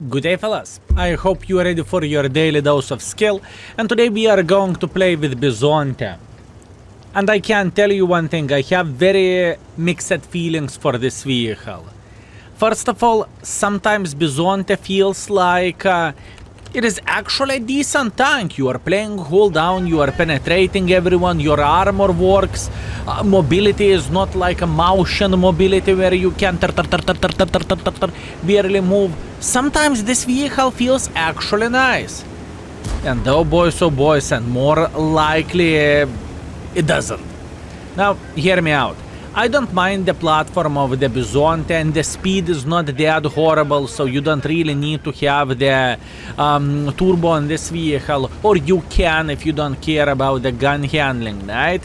Good day, fellas. I hope you are ready for your daily dose of skill, and today we are going to play with Bizonte. And I can tell you one thing, I have very mixed feelings for this vehicle. First of all, sometimes Bizonte feels like it is actually a decent tank. You are playing hold down, you are penetrating everyone, your armor works, mobility is not like a motion mobility where you can barely move. Sometimes this vehicle feels actually nice. And oh boys, and more likely it doesn't. Now, hear me out. I don't mind the platform of the Bizonte, and the speed is not that horrible, so you don't really need to have the turbo on this vehicle, or you can if you don't care about the gun handling, right?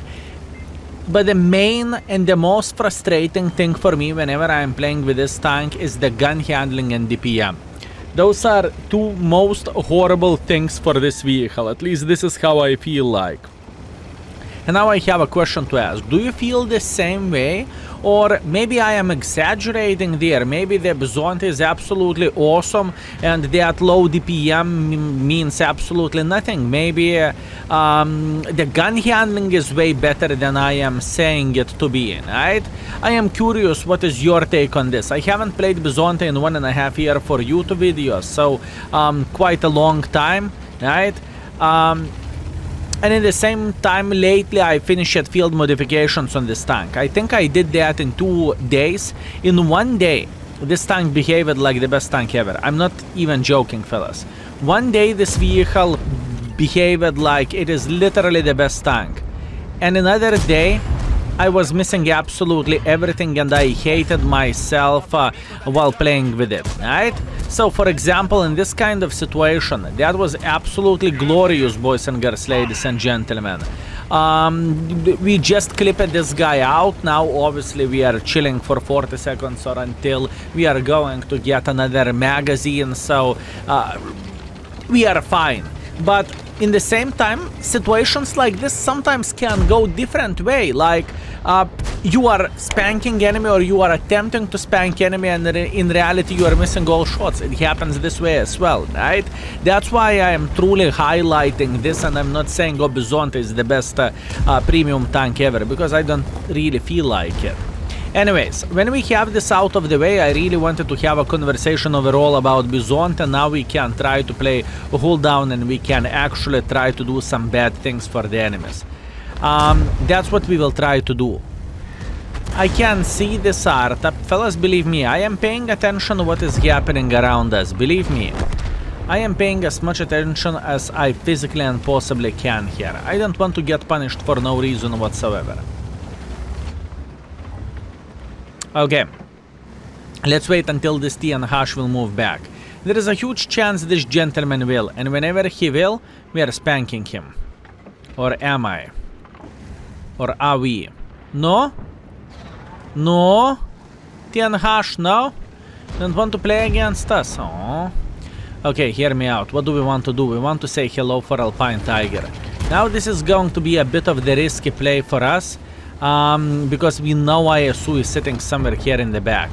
But the main and the most frustrating thing for me whenever I'm playing with this tank is the gun handling and DPM. Those are two most horrible things for this vehicle, at least this is how I feel like. And now I have a question to ask. Do you feel the same way? Or maybe I am exaggerating there. Maybe the Bizonte is absolutely awesome and that low DPM means absolutely nothing. Maybe the gun handling is way better than I am saying it to be, right? I am curious, what is your take on this? I haven't played Bizonte in 1.5 years for YouTube videos, so quite a long time, right? And in the same time, lately I finished field modifications on this tank. I think I did that in 2 days. In 1 day, this tank behaved like the best tank ever. I'm not even joking, fellas. 1 day this vehicle behaved like it is literally the best tank. And another day, I was missing absolutely everything and I hated myself while playing with it, right? So, for example, in this kind of situation, that was absolutely glorious, boys and girls, ladies and gentlemen. We just clipped this guy out. Now, obviously, we are chilling for 40 seconds or until we are going to get another magazine, so we are fine. But in the same time, situations like this sometimes can go different way, like you are spanking enemy or you are attempting to spank enemy and in reality you are missing all shots. It happens this way as well, right? That's why I am truly highlighting this, and I'm not saying Bizonte is the best premium tank ever, because I don't really feel like it. Anyways, when we have this out of the way, I really wanted to have a conversation overall about Bizonte. Now we can try to play a hold down and we can actually try to do some bad things for the enemies. That's what we will try to do. I can see this art. Fellas, believe me, I am paying attention to what is happening around us. Believe me, I am paying as much attention as I physically and possibly can here. I don't want to get punished for no reason whatsoever. Okay, let's wait until this T and Hash will move back. There is a huge chance this gentleman will, and whenever he will, we are spanking him. Or am I? Or are we? No? No? T and Hash, no? Don't want to play against us? Oh. Okay, hear me out. What do we want to do? We want to say hello for Alpine Tiger. Now this is going to be a bit of the risky play for us. Because we know ISU is sitting somewhere here in the back.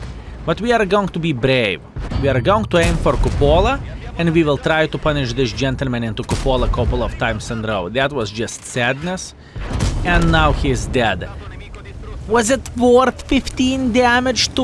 But we are going to be brave. We are going to aim for Cupola, and we will try to punish this gentleman into Cupola a couple of times in a row. That was just sadness. And now he is dead. Was it worth 15 damage to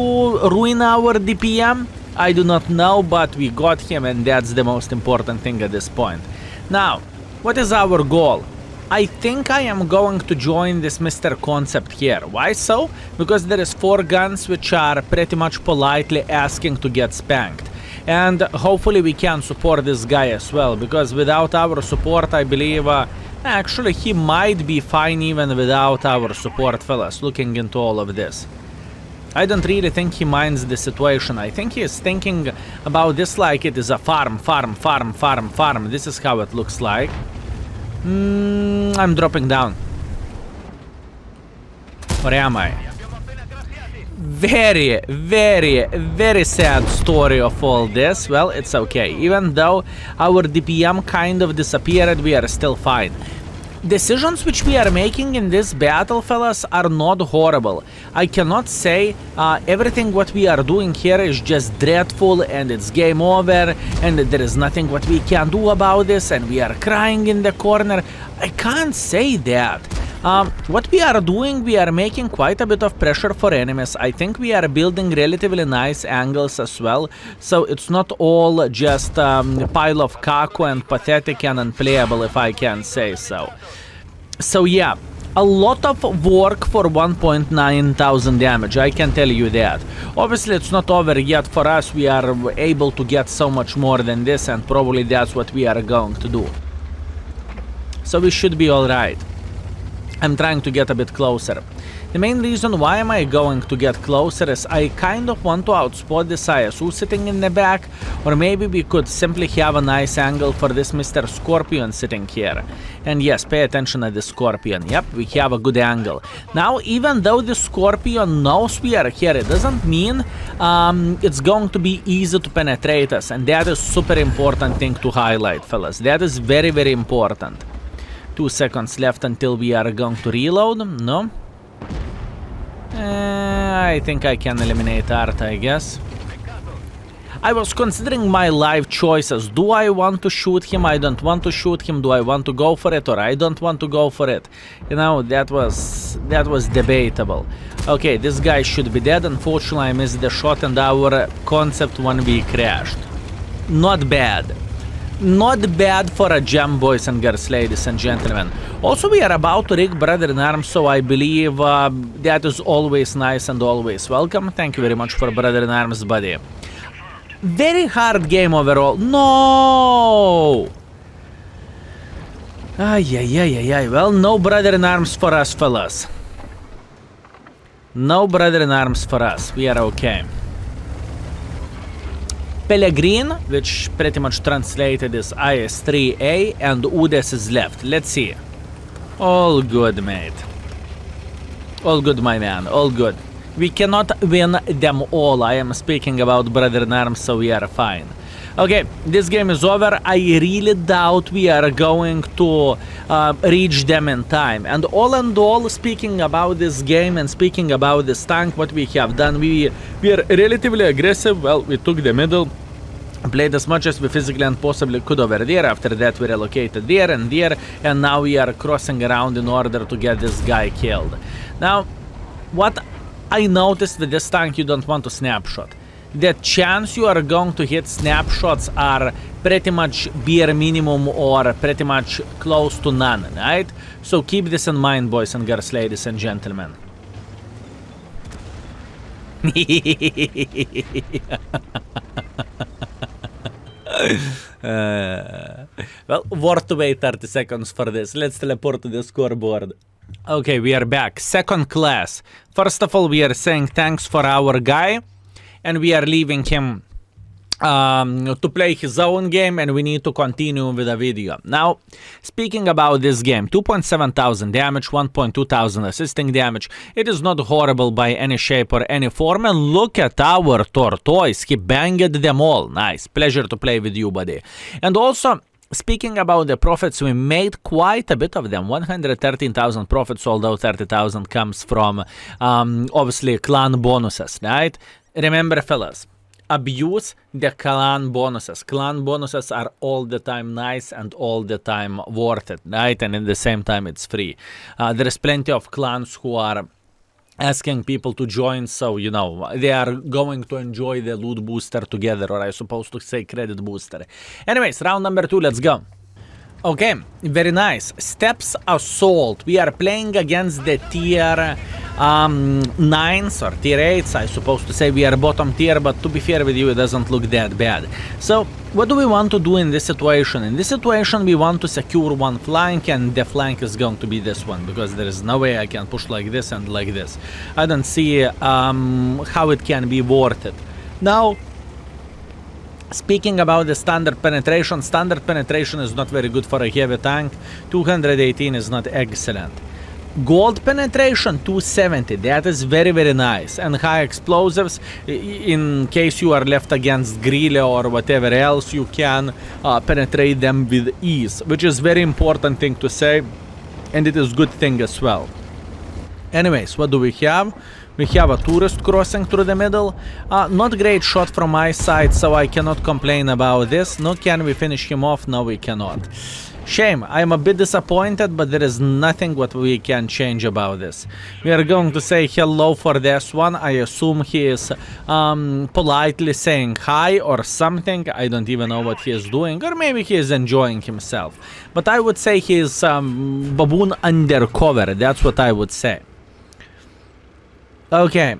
ruin our DPM? I do not know, but we got him, and that's the most important thing at this point. Now, what is our goal? I think I am going to join this Mr. Concept here. Why so? Because there is 4 guns which are pretty much politely asking to get spanked. And hopefully we can support this guy as well, because without our support I believe actually he might be fine even without our support, fellas, looking into all of this. I don't really think he minds the situation. I think he is thinking about this like it is a farm. This is how it looks like. I'm dropping down. Or am I? Very, very, very sad story of all this. Well, it's okay. Even though our DPM kind of disappeared, we are still fine. decisions which we are making in this battle, fellas, are not horrible. I cannot say everything what we are doing here is just dreadful and it's game over and there is nothing what we can do about this and we are crying in the corner. I can't say that. What we are doing, we are making quite a bit of pressure for enemies. I think we are building relatively nice angles as well, so it's not all just pile of caco and pathetic and unplayable, if I can say so. So yeah, a lot of work for 1,900 damage, I can tell you that. Obviously it's not over yet for us, we are able to get so much more than this and probably that's what we are going to do. So we should be alright. I'm trying to get a bit closer. The main reason why am I going to get closer is I kind of want to outspot this ISU sitting in the back, or maybe we could simply have a nice angle for this Mr. Scorpion sitting here. And yes, pay attention to the Scorpion. Yep, we have a good angle. Now, even though the Scorpion knows we are here, it doesn't mean it's going to be easy to penetrate us, and that is super important thing to highlight, fellas. That is very, very important. 2 seconds left until we are going to reload. No? I think I can eliminate Art, I guess. I was considering my life choices. Do I want to shoot him? I don't want to shoot him. Do I want to go for it or I don't want to go for it? You know, that was debatable. Okay, this guy should be dead. Unfortunately, I missed the shot and our concept 1v crashed. Not bad. Not bad for a gem, boys and girls, ladies and gentlemen. Also, we are about to rig Brother in Arms, so I believe that is always nice and always welcome. Thank you very much for Brother in Arms, buddy. Very hard game overall. No! Ay. Well, no Brother in Arms for us, fellas. No Brother in Arms for us. We are okay. Pellegrin, which pretty much translated is IS-3A, and Udes is left. Let's see. All good, mate. All good, my man. All good. We cannot win them all. I am speaking about Brother in Arms, so we are fine. Okay, this game is over. I really doubt we are going to reach them in time. And all in all, speaking about this game and speaking about this tank, what we have done, we are relatively aggressive. Well, we took the middle, played as much as we physically and possibly could over there. After that, we relocated there, and now we are crossing around in order to get this guy killed. Now, what I noticed with this tank, you don't want to snapshot. The chance you are going to hit snapshots are pretty much bare minimum or pretty much close to none, right? So keep this in mind, boys and girls, ladies and gentlemen. Well, worth to wait 30 seconds for this. Let's teleport to the scoreboard. Okay, we are back. Second class. First of all, we are saying thanks for our guy. And we are leaving him to play his own game, and we need to continue with the video. Now, speaking about this game, 2,700 damage, 1,200 assisting damage. It is not horrible by any shape or any form. And look at our tortoise. He banged them all. Nice. Pleasure to play with you, buddy. And also, speaking about the profits, we made quite a bit of them. 113,000 profits, although 30,000 comes from, obviously, clan bonuses, right? Remember, fellas, abuse the clan bonuses. Clan bonuses are all the time nice and all the time worth it, right? And at the same time, it's free. There is plenty of clans who are asking people to join, so, you know, they are going to enjoy the loot booster together, or I supposed to say credit booster. Anyways, round number 2, let's go. Okay, very nice. Steps Assault. We are playing against the tier 9s or tier 8s. I supposed to say we are bottom tier, but to be fair with you, it doesn't look that bad. So, what do we want to do in this situation? In this situation, we want to secure one flank, and the flank is going to be this one, because there is no way I can push like this and like this. I don't see how it can be worth it. Now, speaking about the standard penetration is not very good for a heavy tank. 218 is not excellent. Gold penetration 270, that is very, very nice. And high explosives, in case you are left against Grille or whatever else, you can penetrate them with ease, which is very important thing to say. and it is good thing as well. Anyways, what do we have? We have a tourist crossing through the middle. Not great shot from my side, so I cannot complain about this. No, can we finish him off? No, we cannot. Shame. I'm a bit disappointed, but there is nothing what we can change about this. We are going to say hello for this one. I assume he is politely saying hi or something. I don't even know what he is doing, or maybe he is enjoying himself. But I would say he is baboon undercover. That's what I would say. Okay,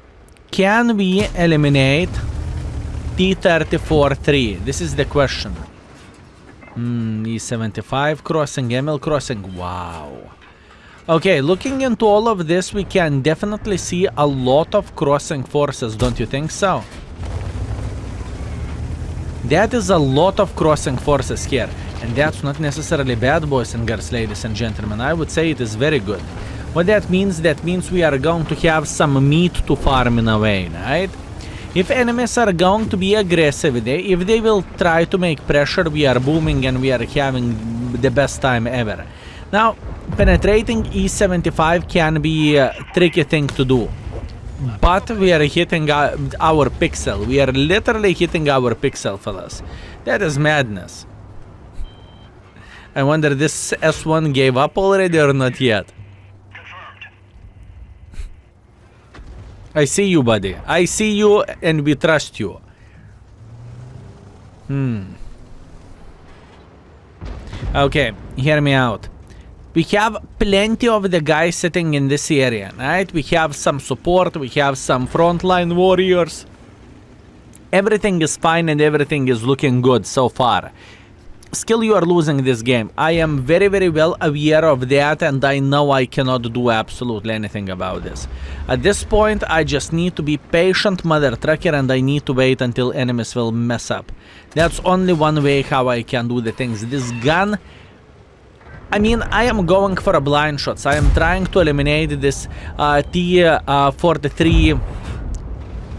can we eliminate T-34-3? This is the question. E75 crossing, ML crossing, wow. Okay, looking into all of this, we can definitely see a lot of crossing forces, don't you think so? That is a lot of crossing forces here, and that's not necessarily bad, boys and girls, ladies and gentlemen. I would say it is very good. What that means we are going to have some meat to farm in a way, right? If enemies are going to be aggressive, if they will try to make pressure, we are booming and we are having the best time ever. Now, penetrating E75 can be a tricky thing to do. But we are hitting our pixel. We are literally hitting our pixel, fellas. That is madness. I wonder this S1 gave up already or not yet. I see you, buddy. I see you and we trust you. Okay, hear me out. We have plenty of the guys sitting in this area, right? We have some support, we have some frontline warriors. Everything is fine and everything is looking good so far. Skill, you are losing this game. I am very, very well aware of that, and I know I cannot do absolutely anything about this. At this point, I just need to be patient, mother trucker, and I need to wait until enemies will mess up. That's only one way how I can do the things. This gun, I mean, I am going for a blind shots. I am trying to eliminate this T-43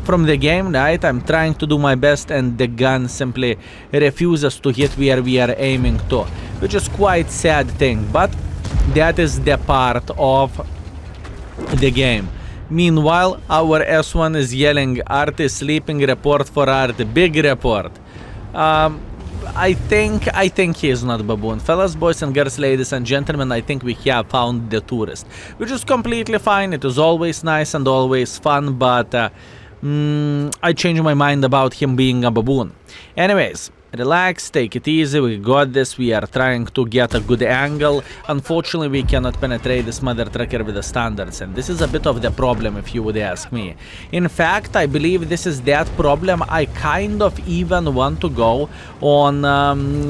from the game, right? I'm trying to do my best and the gun simply refuses to hit where we are aiming to, which is quite sad thing, but that is the part of the game. Meanwhile, our S1 is yelling, Art is sleeping, report for Art, big report. I think he is not baboon. Fellas, boys and girls, ladies and gentlemen, I think we have found the tourist, which is completely fine. It is always nice and always fun, but I changed my mind about him being a baboon. Anyways, relax, take it easy, we got this, we are trying to get a good angle. Unfortunately, we cannot penetrate this mother trucker with the standards, and this is a bit of the problem if you would ask me. In fact, I believe this is that problem. I kind of even want to go on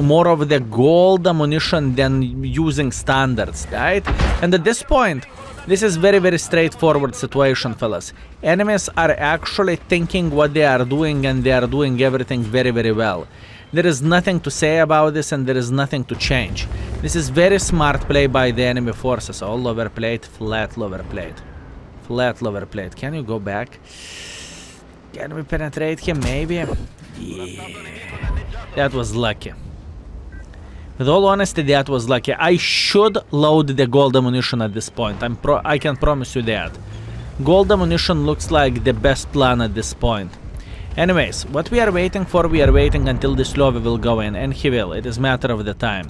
more of the gold ammunition than using standards, right? And at this point, this is very, very straightforward situation, fellas. Enemies are actually thinking what they are doing, and they are doing everything very, very well. There is nothing to say about this, and there is nothing to change. This is very smart play by the enemy forces. All lower plate, flat lower plate. Flat lower plate. Can you go back? Can we penetrate him, maybe? Yeah. That was lucky. With all honesty, that was lucky. I should load the gold ammunition at this point. I can promise you that. Gold ammunition looks like the best plan at this point. Anyways, what we are waiting for, we are waiting until this lobby will go in, and he will. It is a matter of the time.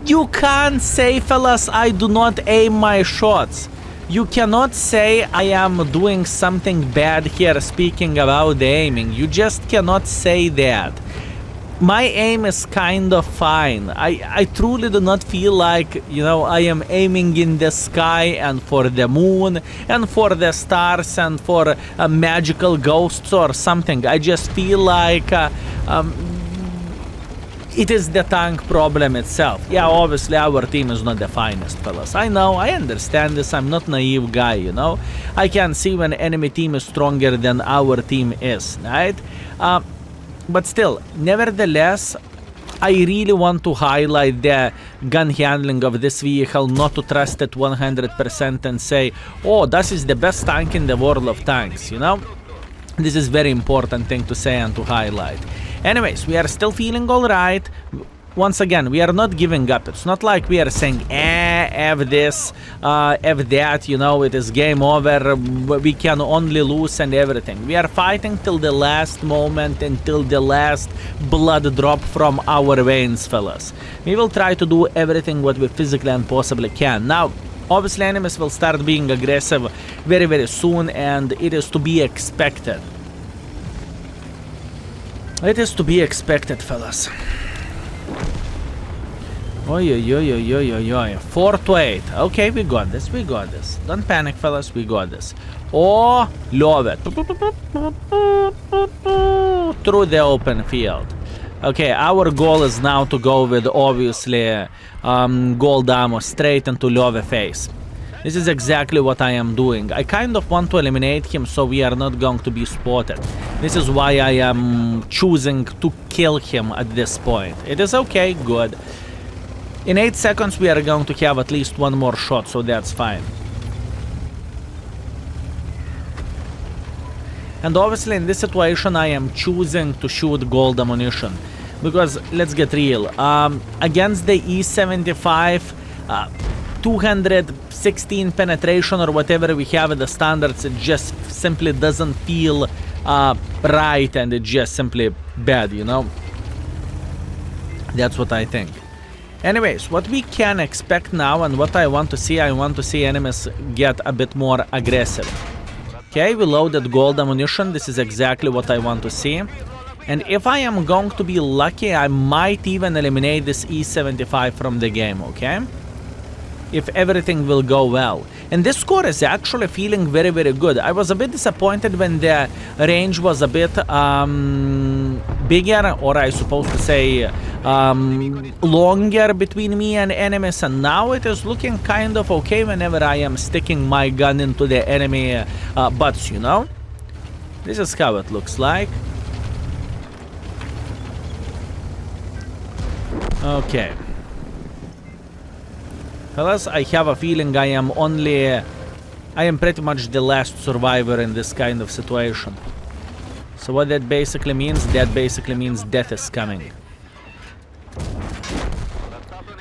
You can't say, fellas, I do not aim my shots. You cannot say I am doing something bad here speaking about the aiming. You just cannot say that. My aim is kind of fine. I truly do not feel like, you know, I am aiming in the sky and for the moon and for the stars and for magical ghosts or something. I just feel like it is the tank problem itself. Yeah, obviously our team is not the finest, fellas. I know, I understand this. I'm not naive guy, you know. I can see when enemy team is stronger than our team is, right? But still, nevertheless, I really want to highlight the gun handling of this vehicle, not to trust it 100% and say, oh, this is the best tank in the world of tanks, you know? This is very important thing to say and to highlight. Anyways, we are still feeling alright. once again, we are not giving up. It's not like we are saying, F this, F that, you know, it is game over, we can only lose and everything. We are fighting till the last moment, until the last blood drop from our veins, fellas. We will try to do everything what we physically and possibly can. Now, obviously, enemies will start being aggressive very, very soon, and it is to be expected. It is to be expected, fellas. Oi, oi, oi, oi, oi, oi, oi. 4 to 8. Okay, we got this, we got this. Don't panic, fellas, we got this. Oh, love it. Through the open field. Okay, our goal is now to go with, obviously, gold ammo straight into Love face. This is exactly what I am doing. I kind of want to eliminate him so we are not going to be spotted. This is why I am choosing to kill him at this point. It is okay, good. In 8 seconds we are going to have at least one more shot, so that's fine. And obviously in this situation I am choosing to shoot gold ammunition. Because, let's get real, against the E75, 216 penetration or whatever we have at the standards, it just simply doesn't feel right, and it's just simply bad, you know? That's what I think. Anyways, what we can expect now and what I want to see enemies get a bit more aggressive. Okay, we loaded gold ammunition, this is exactly what I want to see. And if I am going to be lucky, I might even eliminate this E75 from the game, okay? If everything will go well. And this score is actually feeling very, very good. I was a bit disappointed when the range was a bit bigger, or I suppose to say longer between me and enemies, and now it is looking kind of okay whenever I am sticking my gun into the enemy butts, you know? This is how it looks like. Okay. Fellas, I have a feeling I am pretty much the last survivor in this kind of situation. So what that basically means? That basically means death is coming.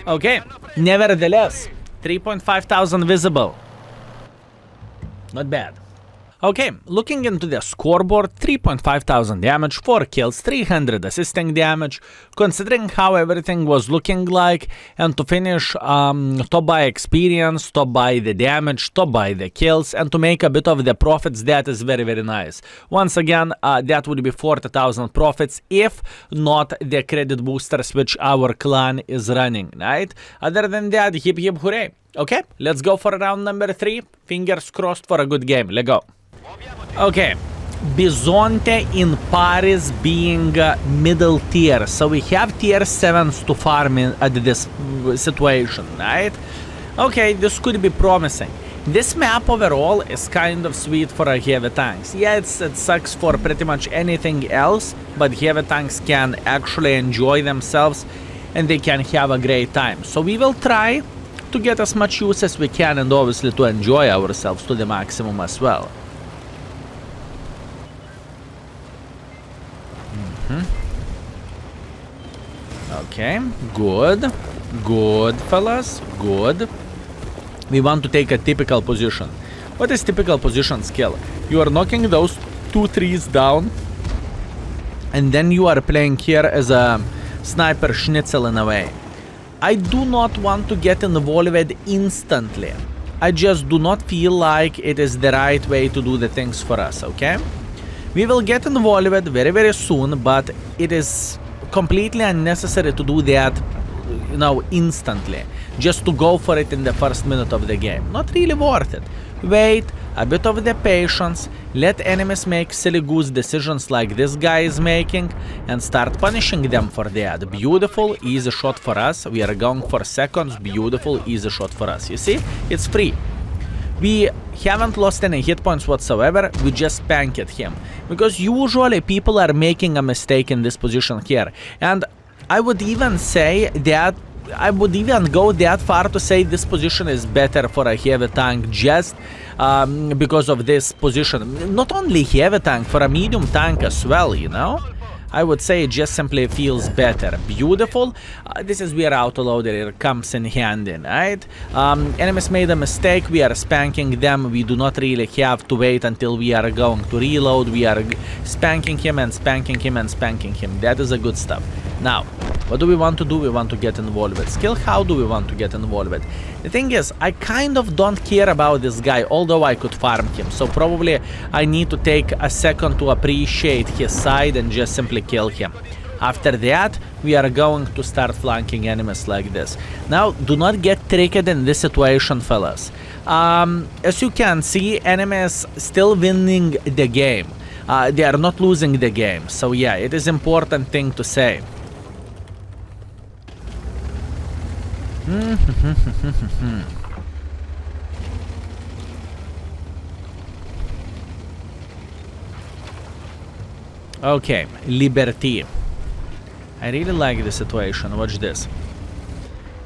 Okay, nevertheless, 3,500 visible. Not bad. Okay, looking into the scoreboard, 3,500 damage, 4 kills, 300 assisting damage, considering how everything was looking like, and to finish top by experience, top by the damage, top by the kills, and to make a bit of the profits, that is very, very nice. Once again, that would be 40,000 profits, if not the credit boosters which our clan is running, right? Other than that, hip hip hooray. Okay, let's go for round number 3, fingers crossed for a good game, let's go. Okay, Bizonte in Paris being middle tier, so we have tier 7s to farm at this situation, right? Okay, this could be promising. This map overall is kind of sweet for a heavy tanks. Yeah, it sucks for pretty much anything else, but heavy tanks can actually enjoy themselves and they can have a great time. So we will try to get as much use as we can and obviously to enjoy ourselves to the maximum as well. Okay, good, fellas, good. We want to take a typical position. What is typical position skill? You are knocking those 2 trees down, and then you are playing here as a sniper schnitzel in a way. I do not want to get involved instantly. I just do not feel like it is the right way to do the things for us, okay? We will get involved very, very soon, but it is completely unnecessary to do that, you know, instantly. Just to go for it in the first minute of the game. Not really worth it. Wait, a bit of the patience, let enemies make silly goose decisions like this guy is making, and start punishing them for that. Beautiful, easy shot for us. We are going for seconds. Beautiful, easy shot for us. You see? It's free. We haven't lost any hit points whatsoever, we just spanked him. Because usually people are making a mistake in this position here. And I would even say that, I would even go that far to say this position is better for a heavy tank just because of this position. Not only heavy tank, for a medium tank as well, you know? I would say it just simply feels better. Beautiful. This is where autoloader comes in handy, right? Enemies made a mistake. We are spanking them. We do not really have to wait until we are going to reload. We are spanking him and spanking him and spanking him. That is a good stuff. Now, what do we want to do? We want to get involved with skill. How do we want to get involved with? The thing is, I kind of don't care about this guy, although I could farm him. So probably I need to take a second to appreciate his side and just simply kill him. After that, we are going to start flanking enemies like this. Now, do not get tricked in this situation, fellas. As you can see, enemies still winning the game. They are not losing the game. So yeah, it is important thing to say. Okay, Liberty. I really like the situation. Watch this.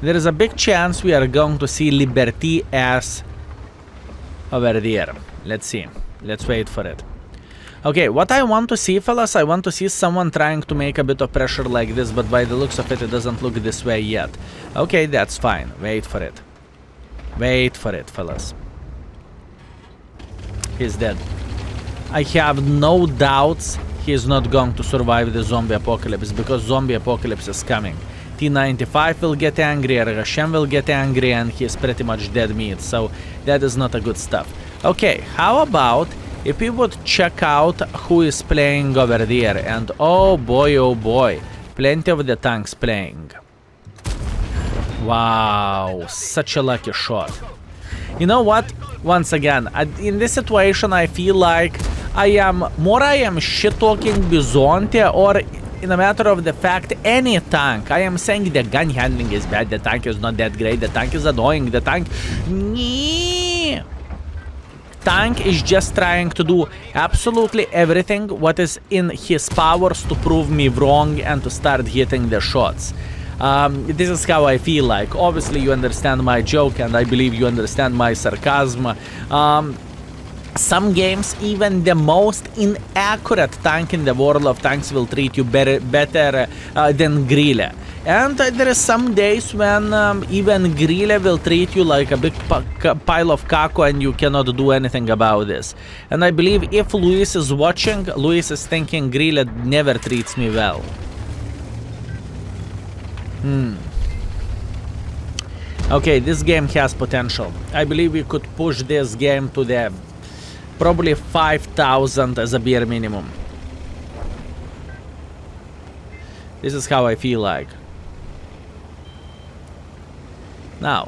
There is a big chance we are going to see Liberty as over there. Let's see. Let's wait for it. Okay, what I want to see, fellas, I want to see someone trying to make a bit of pressure like this, but by the looks of it, it doesn't look this way yet. Okay, that's fine. Wait for it. Wait for it, fellas. He's dead. I have no doubts he's not going to survive the zombie apocalypse, because zombie apocalypse is coming. T95 will get angry, Hashem will get angry, and he's pretty much dead meat, so that is not a good stuff. Okay, how about if we would check out who is playing over there, and oh boy, plenty of the tanks playing. Wow, such a lucky shot. You know what? Once again, in this situation, I feel like I am shit-talking Bizonte, or in a matter of the fact, any tank. I am saying the gun handling is bad, the tank is not that great, the tank is annoying, the tank... Tank is just trying to do absolutely everything what is in his powers to prove me wrong and to start hitting the shots. This is how I feel like. Obviously, you understand my joke, and I believe you understand my sarcasm. Some games, even the most inaccurate tank in the world of tanks will treat you better than Grille. And there are some days when even Grille will treat you like a big pile of caco, and you cannot do anything about this. And I believe if Luis is watching, Luis is thinking Grille never treats me well. Okay, this game has potential. I believe we could push this game to the probably 5,000 as a bare minimum. This is how I feel like. Now,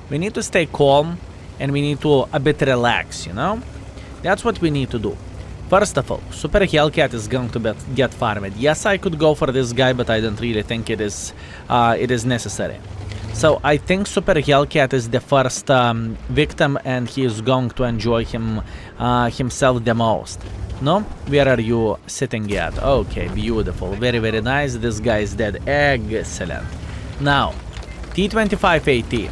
we need to stay calm, and we need to a bit relax, you know? That's what we need to do. First of all, Super Hellcat is going to get farmed. Yes, I could go for this guy, but I don't really think it is necessary. So I think Super Hellcat is the first victim, and he is going to enjoy himself the most. No? Where are you sitting at? Okay, beautiful. Very, very nice. This guy is dead. Excellent. Now, T25AT.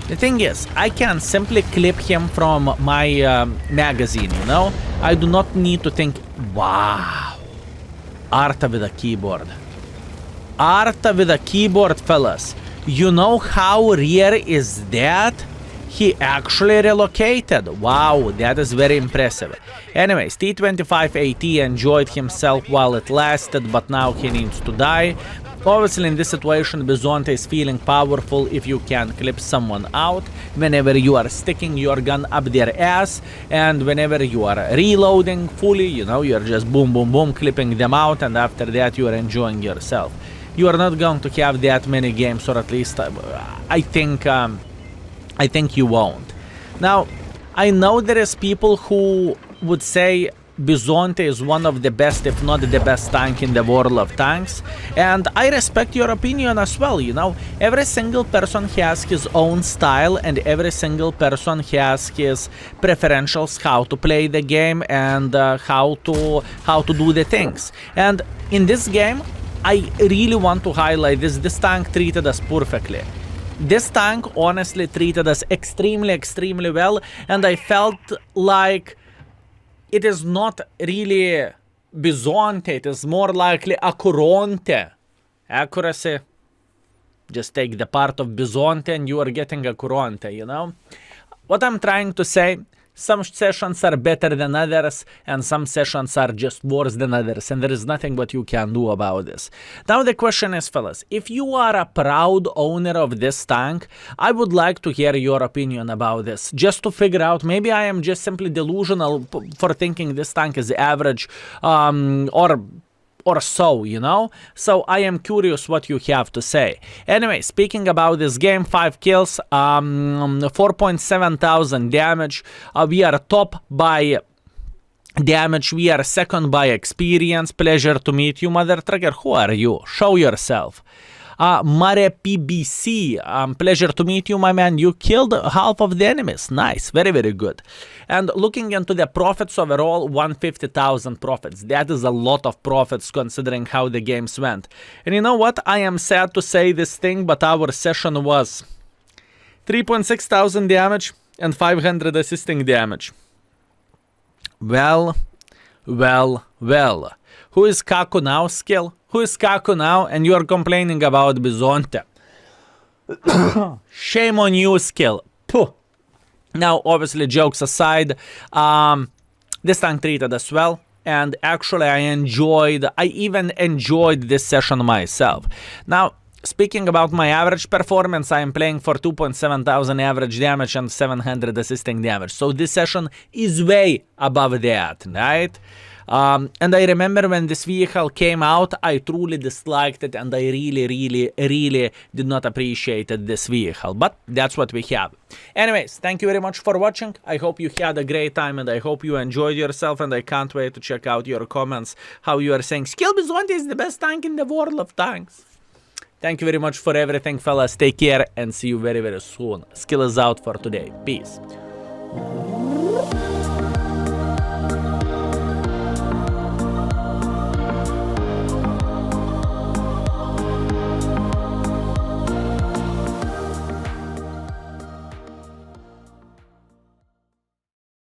The thing is, I can simply clip him from my magazine, you know? I do not need to think, wow, Arta with a keyboard. Arta with a keyboard, fellas. You know how rare is that? He actually relocated. Wow, that is very impressive. Anyways, T25AT enjoyed himself while it lasted, but now he needs to die. Obviously, in this situation, Bizonte is feeling powerful if you can clip someone out whenever you are sticking your gun up their ass, and whenever you are reloading fully, you know, you're just boom, boom, boom, clipping them out, and after that, you are enjoying yourself. You are not going to have that many games, or at least I think you won't. Now, I know there is people who would say Bizonte is one of the best, if not the best tank in the world of tanks, and I respect your opinion as well, you know. Every single person has his own style, and every single person has his preferentials, how to play the game and how to do the things. And in this game, I really want to highlight this. This tank treated us perfectly. This tank honestly treated us extremely, extremely well, and I felt like it is not really Bizonte, it is more likely Acuronte. Accuracy. Just take the part of Bizonte and you are getting Acuronte, you know? What I'm trying to say, some sessions are better than others, and some sessions are just worse than others, and there is nothing what you can do about this. Now the question is, fellas, if you are a proud owner of this tank, I would like to hear your opinion about this, just to figure out, maybe I am just simply delusional for thinking this tank is average, or so, you know? So I am curious what you have to say. Anyway, speaking about this game, 5 kills, 4.7 thousand damage. We are top by damage. We are second by experience. Pleasure to meet you, mother trucker. Who are you? Show yourself. Mare PBC, pleasure to meet you, my man. You killed half of the enemies. Nice, very, very good. And looking into the profits overall, 150,000 profits. That is a lot of profits considering how the games went. And you know what? I am sad to say this thing, but our session was 3.6 thousand damage and 500 assisting damage. Well. Who is Kaku now, Skill? Who is Kaku now? And you are complaining about Bizonte. Shame on you, Skill. Puh. Now, obviously, jokes aside, this tank treated us well. And actually, I even enjoyed this session myself. Now, speaking about my average performance, I am playing for 2.7 thousand average damage and 700 assisting damage. So this session is way above that, right? And I remember when this vehicle came out, I truly disliked it and I really did not appreciate this vehicle. But that's what we have. Anyways, thank you very much for watching. I hope you had a great time and I hope you enjoyed yourself, and I can't wait to check out your comments, how you are saying Skill4ltu is the best tank in the world of tanks. Thank you very much for everything, fellas. Take care and see you very soon. Skill is out for today. Peace.